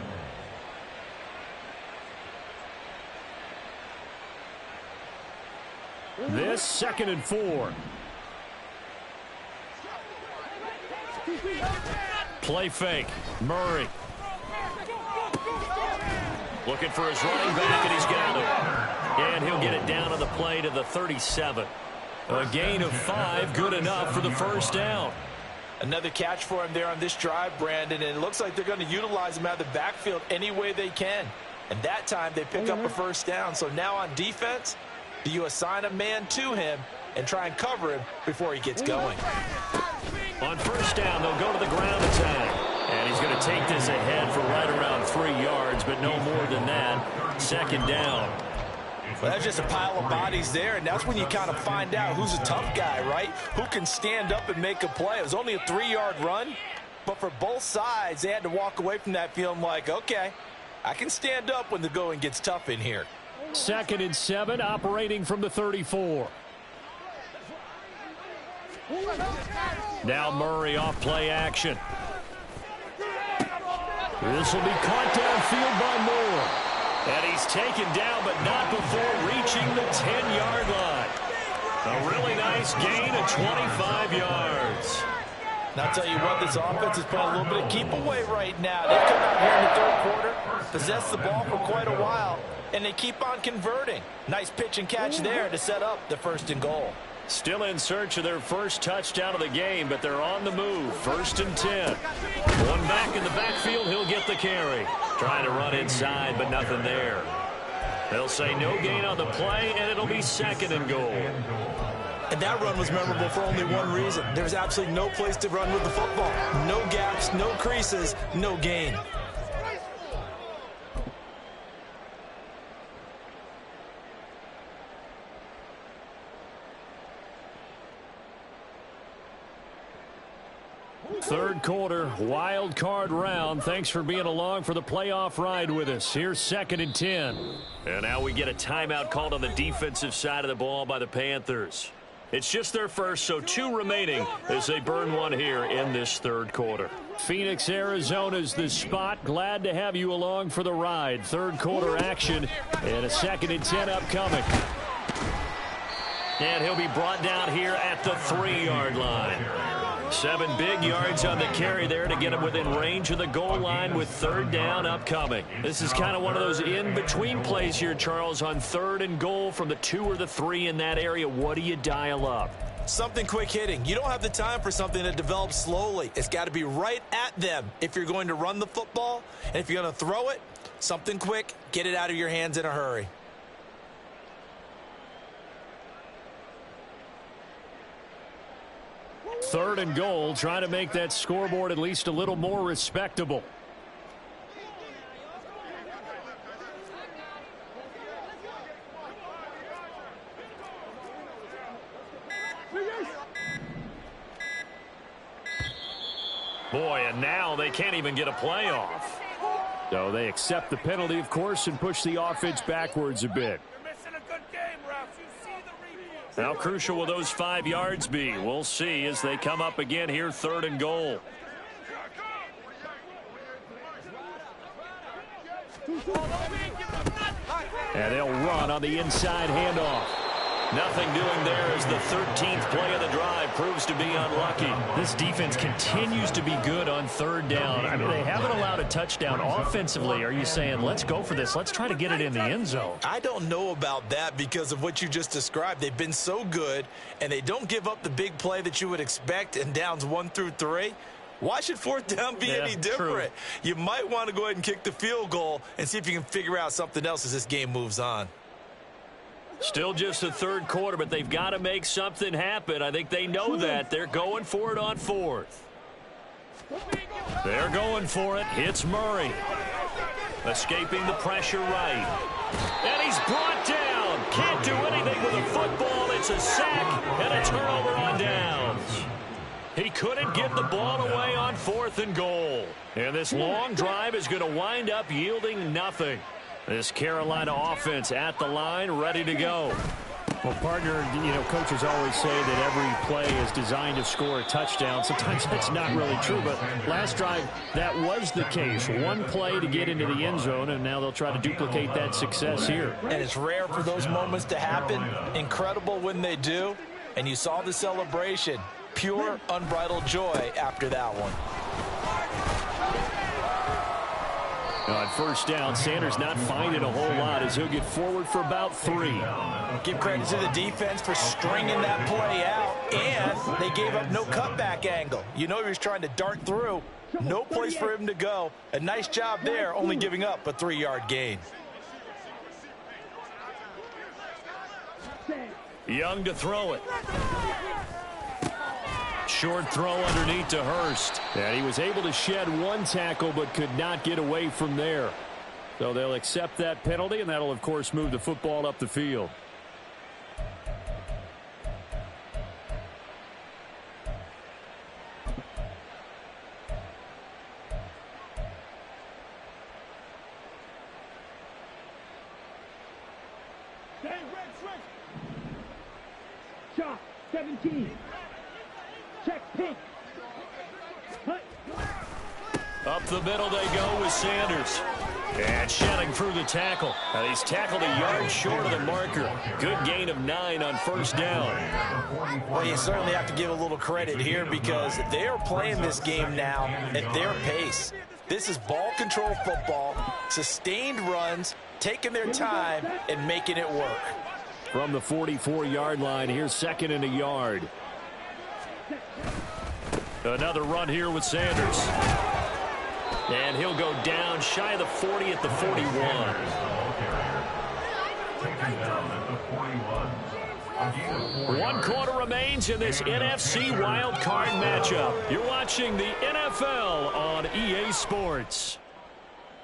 This 2nd and 4. Play fake. Murray. Looking for his running back, and he's got him. And he'll get it down on the play to the 37. A gain of 5, good enough for the first down. Another catch for him there on this drive, Brandon, and it looks like they're going to utilize him out of the backfield any way they can. And that time they pick up a first down. So now on defense, do you assign a man to him and try and cover him before he gets going? On first down, they'll go to the ground attack. And he's going to take this ahead for right around 3 yards, but no more than that. Second down. Well, that's just a pile of bodies there, and that's when you kind of find out who's a tough guy, right? Who can stand up and make a play. It was only a 3-yard run, but for both sides, they had to walk away from that feeling like, okay, I can stand up when the going gets tough in here. 2nd and 7, operating from the 34. Now Murray off play action. This will be caught downfield by Moore. And he's taken down, but not before reaching the 10-yard line. A really nice gain of 25 yards. Now, I'll tell you what, this offense is playing a little bit of keep away right now. They've come out here in the third quarter, possessed the ball for quite a while, and they keep on converting. Nice pitch and catch there to set up the 1st and goal. Still in search of their first touchdown of the game, but they're on the move. 1st and 10. One back in the backfield, he'll get the carry. Trying to run inside, but nothing there. They'll say no gain on the play, and it'll be 2nd and goal. And that run was memorable for only one reason. There's absolutely no place to run with the football. No gaps, no creases, no gain. Third quarter, wild card round. Thanks for being along for the playoff ride with us. Here's 2nd and 10. And now we get a timeout called on the defensive side of the ball by the Panthers. It's just their first, so 2 remaining as they burn one here in this third quarter. Phoenix, Arizona's the spot. Glad to have you along for the ride. Third quarter action and a 2nd and 10 upcoming. And he'll be brought down here at the 3-yard line. 7 big yards on the carry there to get him within range of the goal line with 3rd down upcoming. This is kind of one of those in-between plays here, Charles, on 3rd and goal from the 2 or the 3 in that area. What do you dial up? Something quick hitting. You don't have the time for something that develops slowly. It's got to be right at them if you're going to run the football. And if you're going to throw it, something quick, get it out of your hands in a hurry. 3rd and goal, trying to make that scoreboard at least a little more respectable. Boy, and now they can't even get a playoff. So they accept the penalty, of course, and push the offense backwards a bit. How crucial will those 5 yards be? We'll see as they come up again here, 3rd and goal. And they'll run on the inside handoff. Nothing doing there as the 13th play of the drive proves to be unlucky. This defense continues to be good on 3rd down. I mean, they haven't allowed a touchdown offensively. Are you saying, let's go for this? Let's try to get it in the end zone. I don't know about that because of what you just described. They've been so good, and they don't give up the big play that you would expect in downs 1 through 3. Why should 4th down be any different? True. You might want to go ahead and kick the field goal and see if you can figure out something else as this game moves on. Still just the 3rd quarter, but they've got to make something happen. I think they know that. They're going for it on 4th. They're going for it. Hits Murray. Escaping the pressure right. And he's brought down. Can't do anything with a football. It's a sack and a turnover on downs. He couldn't get the ball away on 4th and goal. And this long drive is going to wind up yielding nothing. This Carolina offense at the line, ready to go. Well, partner, you know, coaches always say that every play is designed to score a touchdown. Sometimes that's not really true, but last drive, that was the case. One play to get into the end zone, and now they'll try to duplicate that success here. And it's rare for those moments to happen. Incredible when they do. And you saw the celebration. Pure, unbridled joy after that one. On 1st down, Sanders not finding a whole lot as he'll get forward for about 3. Give credit to the defense for stringing that play out, and they gave up no cutback angle. You know he was trying to dart through. No place for him to go. A nice job there, only giving up a 3-yard gain. Young to throw it. Short throw underneath to Hurst. And he was able to shed one tackle but could not get away from there. So they'll accept that penalty, and that'll, of course, move the football up the field. Shot, 17. Check pink. Hut. Up the middle they go with Sanders. And shedding through the tackle. Now he's tackled a yard short of the marker. Good gain of 9 on first down. Well, you certainly have to give a little credit here because they're playing this game now at their pace. This is ball control football, sustained runs, taking their time and making it work. From the 44-yard line, here's 2nd and a yard. Another run here with Sanders. And he'll go down shy of the 40 at the 41. One quarter remains in this NFC Wildcard matchup. You're watching the NFL on EA Sports.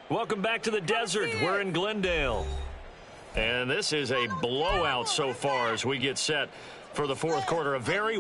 Welcome back to the desert. We're in Glendale. And this is a blowout so far as we get set for the fourth quarter. A very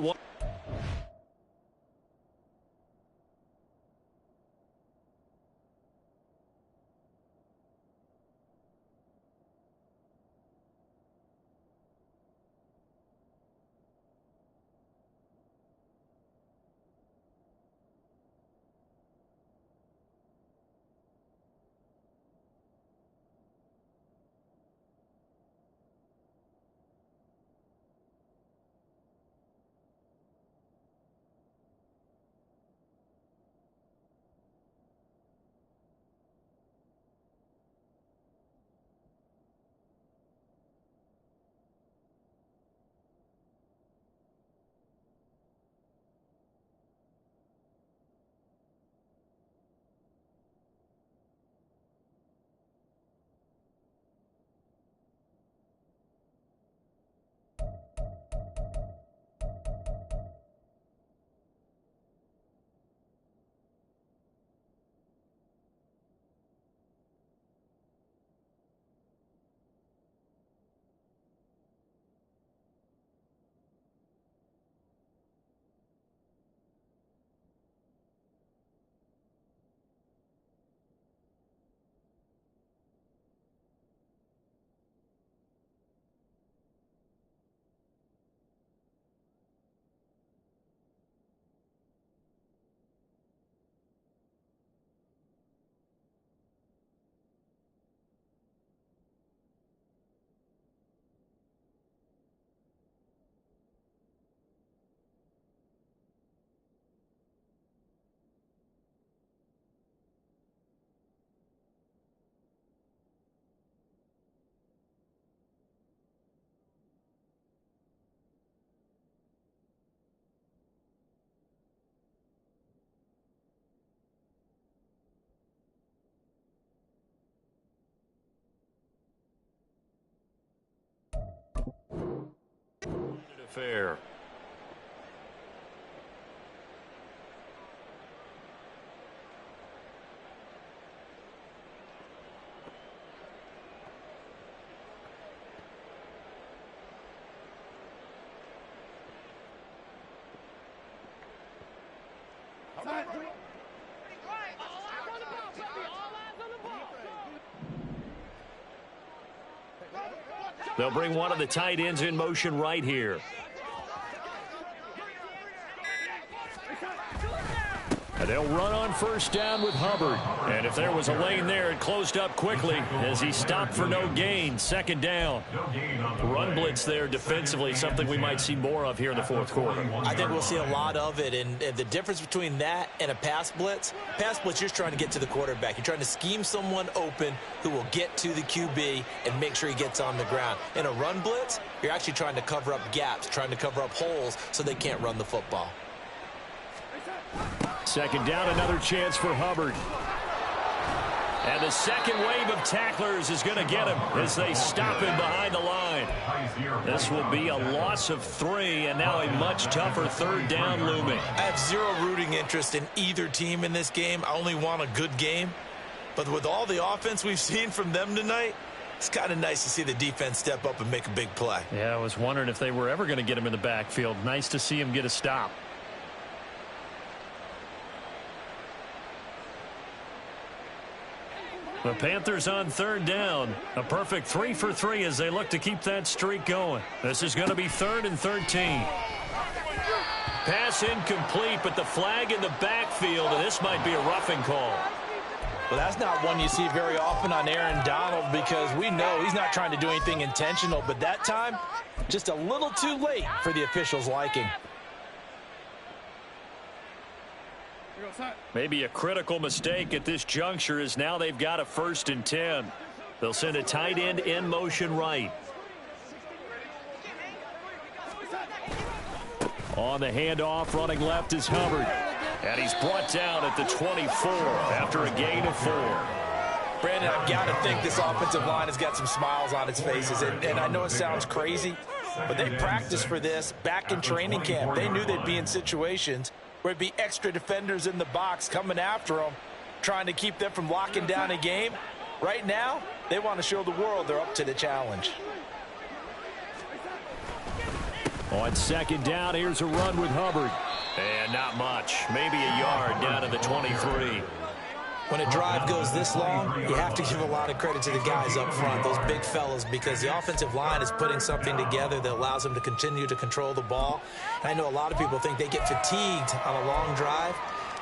affair. They'll bring one of the tight ends in motion right here. And they'll run on first down with Hubbard. And if there was a lane there, it closed up quickly as he stopped for no gain. Second down. Run blitz there defensively, something we might see more of here in the fourth quarter. I think we'll see a lot of it. And the difference between that and a pass blitz, you're just trying to get to the quarterback. You're trying to scheme someone open who will get to the QB and make sure he gets on the ground. In a run blitz, you're actually trying to cover up gaps, trying to cover up holes so they can't run the football. Second down, another chance for Hubbard. And the second wave of tacklers is going to get him as they stop him behind the line. This will be a loss of 3, and now a much tougher third down looming. I have zero rooting interest in either team in this game. I only want a good game. But with all the offense we've seen from them tonight, it's kind of nice to see the defense step up and make a big play. Yeah, I was wondering if they were ever going to get him in the backfield. Nice to see him get a stop. The Panthers on third down. A perfect 3 for 3 as they look to keep that streak going. This is going to be 3rd and 13. Pass incomplete, but the flag in the backfield, and this might be a roughing call. Well, that's not one you see very often on Aaron Donald because we know he's not trying to do anything intentional, but that time, just a little too late for the officials' liking. Maybe a critical mistake at this juncture is now they've got a 1st and 10. They'll send a tight end in motion right. On the handoff, running left is Hubbard. And he's brought down at the 24 after a gain of 4. Brandon, I've got to think this offensive line has got some smiles on its faces. And I know it sounds crazy, but they practiced for this back in training camp. They knew they'd be in situations where it'd be extra defenders in the box coming after them, trying to keep them from locking down a game. Right now, they want to show the world they're up to the challenge. On 2nd down, here's a run with Hubbard. And not much. Maybe a yard down to the 23. When a drive goes this long, you have to give a lot of credit to the guys up front, those big fellas, because the offensive line is putting something together that allows them to continue to control the ball. And I know a lot of people think they get fatigued on a long drive.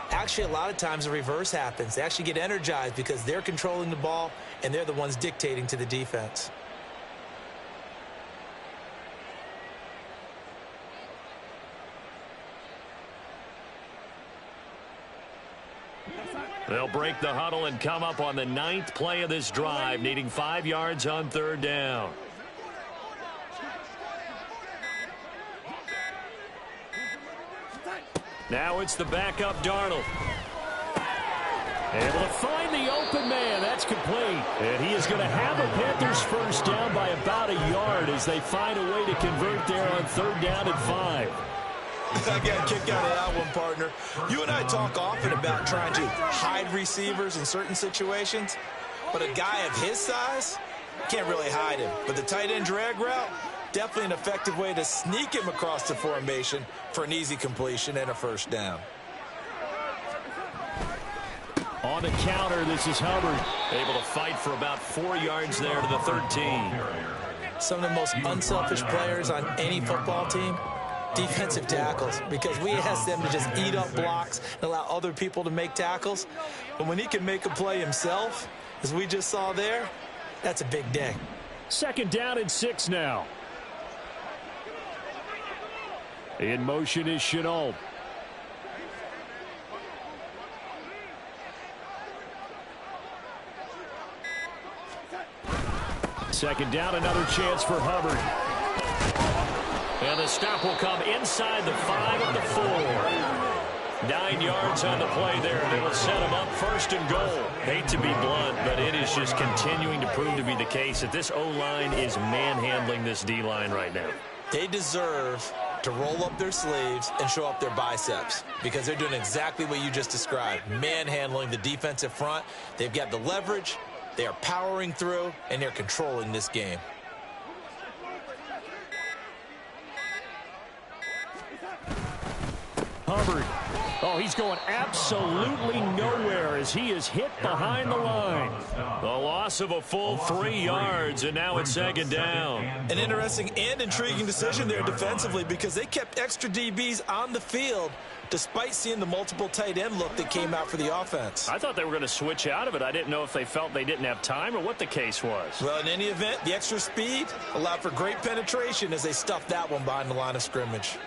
Actually, a lot of times the reverse happens. They actually get energized because they're controlling the ball, and they're the ones dictating to the defense. They'll break the huddle and come up on the 9th play of this drive, needing 5 yards on 3rd down. Now it's the backup Darnold. Able to find the open man. That's complete. And he is going to have a Panthers 1st down by about a yard as they find a way to convert there on 3rd down and 5. I got a kick out of that one, partner. You and I talk often about trying to hide receivers in certain situations, but a guy of his size can't really hide him. But the tight end drag route, definitely an effective way to sneak him across the formation for an easy completion and a 1st down. On the counter, this is Hubbard. Able to fight for about 4 yards there to the 13. Some of the most unselfish players on any football team, defensive tackles, because we ask them to just eat up blocks and allow other people to make tackles. But when he can make a play himself, as we just saw there, that's a big day. 2nd down and 6 now. In motion is Shenault. Second down, another chance for Hubbard. And the stop will come inside the 5 of the 4. 9 yards on the play there. They will set him up 1st and goal. Hate to be blunt, but it is just continuing to prove to be the case that this O-line is manhandling this D-line right now. They deserve to roll up their sleeves and show up their biceps because they're doing exactly what you just described, manhandling the defensive front. They've got the leverage, they are powering through, and they're controlling this game. Hubbard. Oh, he's going absolutely nowhere as he is hit behind the line. The loss of a full 3 yards, and now it's 2nd down. An interesting and intriguing decision there defensively because they kept extra DBs on the field despite seeing the multiple tight end look that came out for the offense. I thought they were going to switch out of it. I didn't know if they felt they didn't have time or what the case was. Well, in any event, the extra speed allowed for great penetration as they stuffed that one behind the line of scrimmage.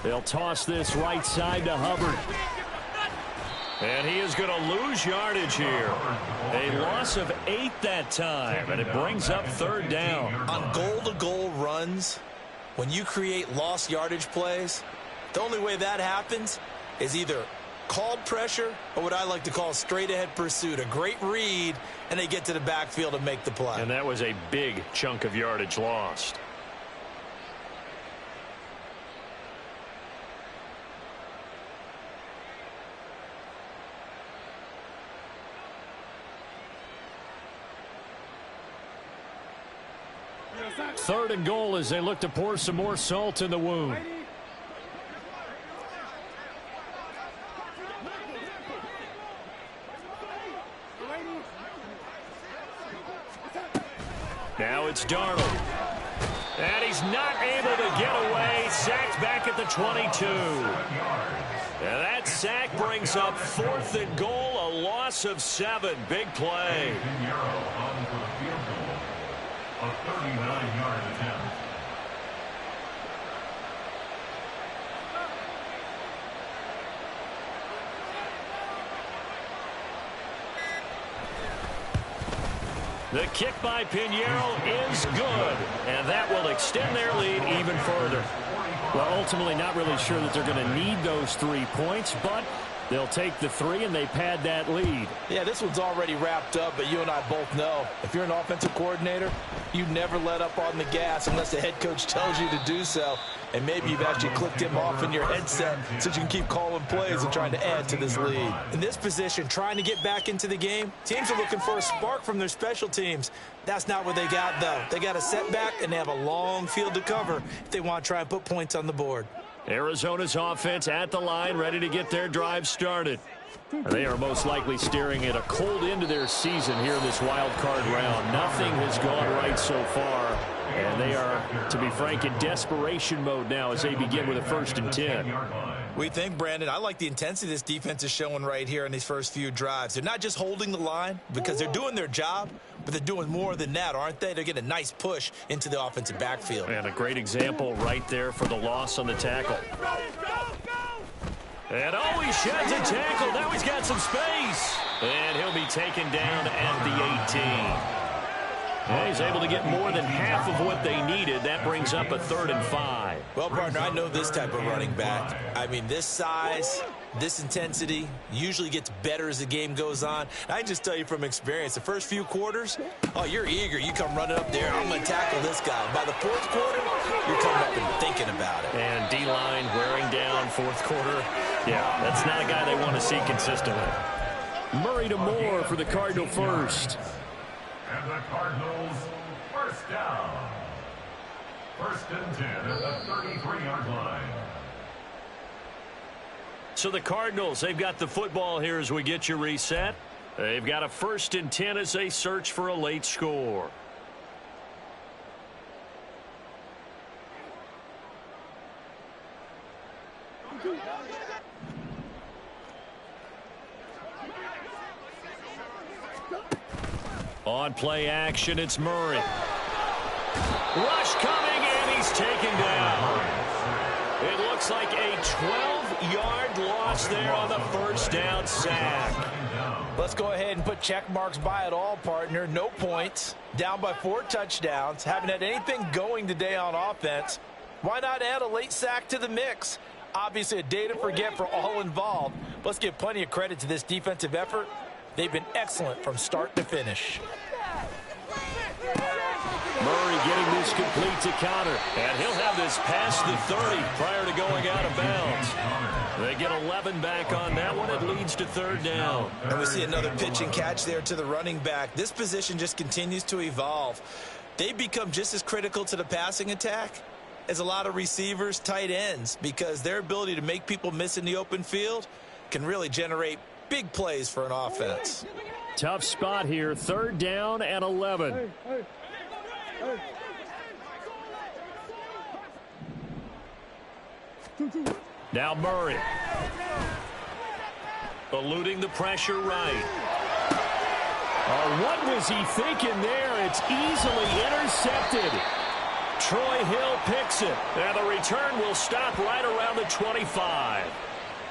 They'll toss this right side to Hubbard. And he is going to lose yardage here. A loss of 8 that time, and it brings up 3rd down. On goal-to-goal runs, when you create lost yardage plays, the only way that happens is either called pressure, or what I like to call straight-ahead pursuit. A great read, and they get to the backfield and make the play. And that was a big chunk of yardage lost. Third and goal as they look to pour some more salt in the wound. Now it's Darnold. And he's not able to get away. Sacked back at the 22. And that sack brings up 4th and goal, a loss of 7. Big play. A 39-yard attempt. The kick by Pinheiro is good, and that will extend their lead even further. Well, ultimately not really sure that they're going to need those 3 points, but they'll take the 3 and they pad that lead. Yeah, this one's already wrapped up, but you and I both know if you're an offensive coordinator, you never let up on the gas unless the head coach tells you to do so. And maybe you've actually clicked him off in your headset so you can keep calling plays and trying to add to this lead. In this position, trying to get back into the game, teams are looking for a spark from their special teams. That's not what they got, though. They got a setback, and they have a long field to cover if they want to try and put points on the board. Arizona's offense at the line, ready to get their drive started. They are most likely staring at a cold end to their season here in this wild card round. Nothing has gone right so far, and they are, to be frank, in desperation mode now as they begin with a 1st and 10. We think, Brandon, I like the intensity this defense is showing right here in these first few drives. They're not just holding the line because they're doing their job, but they're doing more than that, aren't they? They're getting a nice push into the offensive backfield. And a great example right there for the loss on the tackle. And oh, he sheds a tackle. Now he's got some space. And he'll be taken down at the 18. And he's able to get more than half of what they needed. That brings up a 3rd and 5. Well, partner, I know this type of running back. I mean, this size, this intensity usually gets better as the game goes on. And I can just tell you from experience, the first few quarters, oh, you're eager. You come running up there, I'm going to tackle this guy. By the 4th quarter, you're coming up and thinking about it. And D-line wearing down 4th quarter. Yeah, that's not a guy they want to see consistently. Murray to Moore for the Cardinal first. And the Cardinals first down. 1st and 10 at the 33-yard line. So the Cardinals, they've got the football here as we get you reset. They've got a 1st and 10 as they search for a late score. On play action, it's Murray. Rush coming, and he's taken down. It looks like a 12-yard loss there on the 1st down sack. Let's go ahead and put check marks by it all, partner. No points. Down by 4 touchdowns. Haven't had anything going today on offense. Why not add a late sack to the mix? Obviously a day to forget for all involved. Let's give plenty of credit to this defensive effort. They've been excellent from start to finish. Murray getting this complete to counter. And he'll have this past the 30 prior to going out of bounds. They get 11 back on that one. It leads to 3rd down. And we see another pitch and catch there to the running back. This position just continues to evolve. They become just as critical to the passing attack as a lot of receivers, tight ends, because their ability to make people miss in the open field can really generate big plays for an offense. Tough spot here. 3rd down and 11. Now Murray. Eluding the pressure right. What was he thinking there? It's easily intercepted. Troy Hill picks it. And the return will stop right around the 25.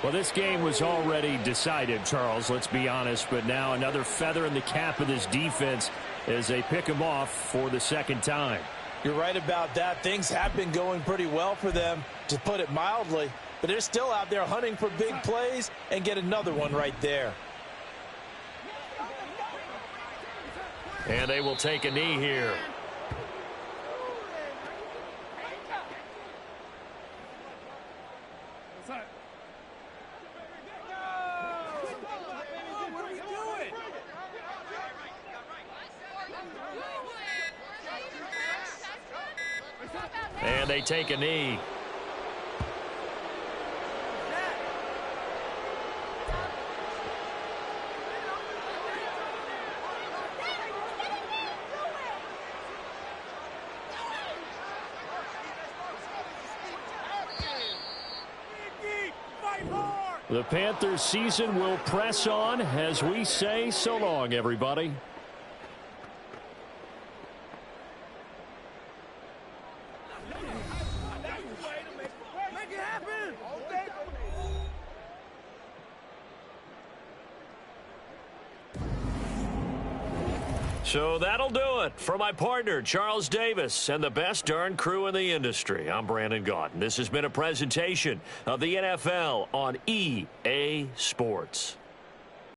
Well, this game was already decided, Charles, let's be honest. But now another feather in the cap of this defense as they pick him off for the 2nd time. You're right about that. Things have been going pretty well for them, to put it mildly. but they're still out there hunting for big plays and get another one right there. And they will take a knee here. And they take a knee. The Panthers season will press on as we say so long, everybody. So that'll do it for my partner, Charles Davis, and the best darn crew in the industry. I'm Brandon Gaudin. This has been a presentation of the NFL on EA Sports.